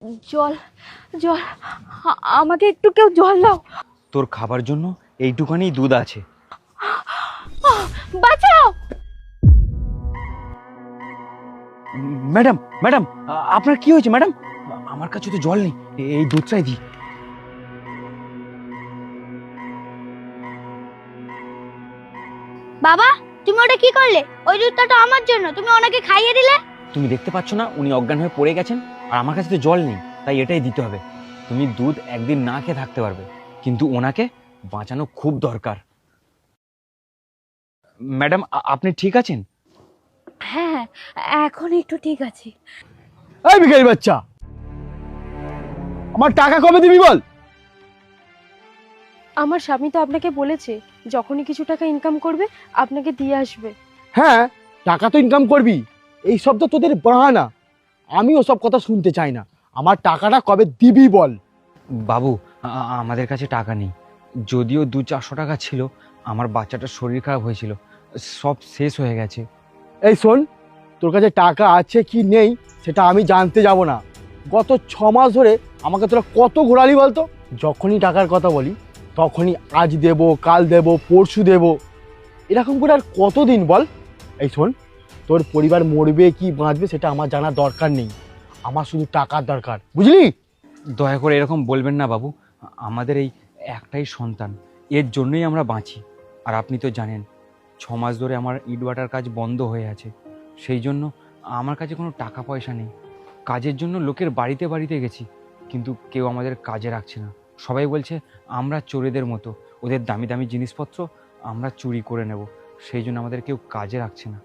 জল জল আমাকে একটু কেউ জল দাও। তোর খাবার জন্য এইটুখানি দুধ আছে। বাঁচাও। ম্যাডাম ম্যাডাম, আপনার কি হয়েছে ম্যাডাম? আমার কাছে তো জল নেই, এই দুধটাই দিই। বাবা, তুমি ওটা কি করলে? ওই দুধটা তো আমার জন্য, তুমি ওনাকে খাইয়ে দিলে। তুমি দেখতে পাচ্ছ না উনি অজ্ঞান হয়ে পড়ে গেছেন, আর আমার কাছে তো জল নেই, তাই এটাই দিতে হবে। তুমি দুধ একদিন না খেয়ে থাকতে পারবে, কিন্তু ওনাকে বাঁচানো খুব দরকার। ম্যাডাম, আপনি ঠিক আছেন? হ্যাঁ, এখন একটু ঠিক আছে। এই ভিখারি বাচ্চা, আমার টাকা কবে দিবি বল? আমার স্বামী তো আপনাকে বলেছে যখনই কিছু টাকা ইনকাম করবে আপনাকে দিয়ে আসবে। হ্যাঁ, টাকা তো ইনকাম করবি, এই সব তো তোদের বাহানা। আমি ওসব কথা শুনতে চাই না। আমার টাকাটা কবে দিবি বল? বাবু, আমাদের কাছে টাকা নেই। যদিও 200-400 টাকা ছিল, আমার বাচ্চাটার শরীর খারাপ হয়েছিল, সব শেষ হয়ে গেছে। এই শোন, তোর কাছে টাকা আছে কি নেই সেটা আমি জানতে যাব না। গত 6 মাস ধরে আমাকে তোরা কত ঘোরালি বলতো? যখনই টাকার কথা বলি তখনই আজ দেব, কাল দেব, পরশু দেব, এরকম করে আর কতদিন বল? এই শোন, তোর পরিবার মরবে কি বাঁচবে সেটা আমার জানার দরকার নেই, আমার শুধু টাকার দরকার, বুঝলি? দয়া করে এরকম বলবেন না বাবু। আমাদের এই একটাই সন্তান, এর জন্যই আমরা বাঁচি। আর আপনি তো জানেন 6 মাস ধরে আমার ইটভাটার কাজ বন্ধ হয়ে আছে, সেই জন্য আমার কাছে কোনো টাকা পয়সা নেই। কাজের জন্য লোকের বাড়িতে বাড়িতে গেছি, কিন্তু কেউ আমাদের কাজে রাখছে না। সবাই বলছে আমরা চোরেদের মতো, ওদের দামি দামি জিনিসপত্র আমরা চুরি করে নেব, সেই জন্য আমাদের কেউ কাজে রাখছে না।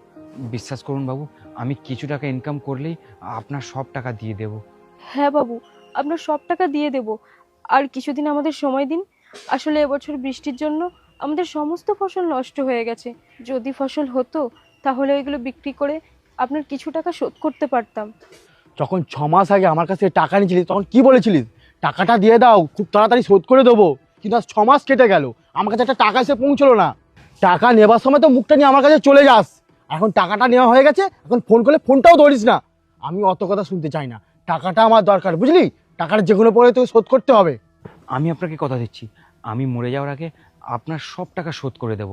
বিশ্বাস করুন বাবু, আমি কিছু টাকা ইনকাম করলেই আপনার সব টাকা দিয়ে দেব। হ্যাঁ বাবু, আপনার সব টাকা দিয়ে দেব। আর কিছুদিন আমাদের সময় দিন। আসলে এবছর বৃষ্টির জন্য আমাদের সমস্ত ফসল নষ্ট হয়ে গেছে। যদি ফসল হতো তাহলে ওইগুলো বিক্রি করে আপনার কিছু টাকা শোধ করতে পারতাম। যখন 6 মাস আগে আমার কাছে টাকা নিয়েছিলিস তখন কি বলেছিলিস? টাকাটা দিয়ে দাও, খুব তাড়াতাড়ি শোধ করে দেবো। কিন্তু আজ 6 মাস কেটে গেল, আমার কাছে একটা টাকা এসে পৌঁছলো না। টাকা নেবার সময় তো মুখটা নিয়ে আমার কাছে চলে যাস, এখন টাকাটা নেওয়া হয়ে গেছে, এখন ফোন করলে ফোনটাও ধরিস না। আমি অত কথা শুনতে চাই না, টাকাটা আমার দরকার, বুঝলি? টাকাটা যে কোনো পরে তোকে শোধ করতে হবে। আমি আপনাকে কথা দিচ্ছি, আমি মরে যাওয়ার আগে আপনার সব টাকা শোধ করে দেব।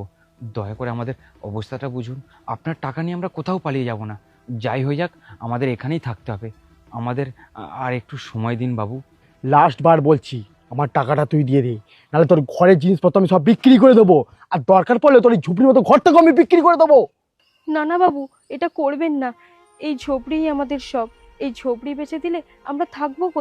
দয়া করে আমাদের অবস্থাটা বুঝুন। আপনার টাকা নিয়ে আমরা কোথাও পালিয়ে যাব না, যাই হয়ে যাক আমাদের এখানেই থাকতে হবে। আমাদের আর একটু সময় দিন বাবু। লাস্ট বার বলছি, আমার টাকাটা তুই দিয়ে দে, নাহলে তোর ঘরের জিনিসপত্র আমি সব বিক্রি করে দেবো, আর দরকার পড়লে তোর এই ঝুপড়ির মতো ঘরটাকে আমি বিক্রি করে দেবো। না না বাবু, এটা করবেন না। এই ঝোপড়িই আমাদের সব। এই ঝোপড়ি বেচে দিলে আমরা থাকবো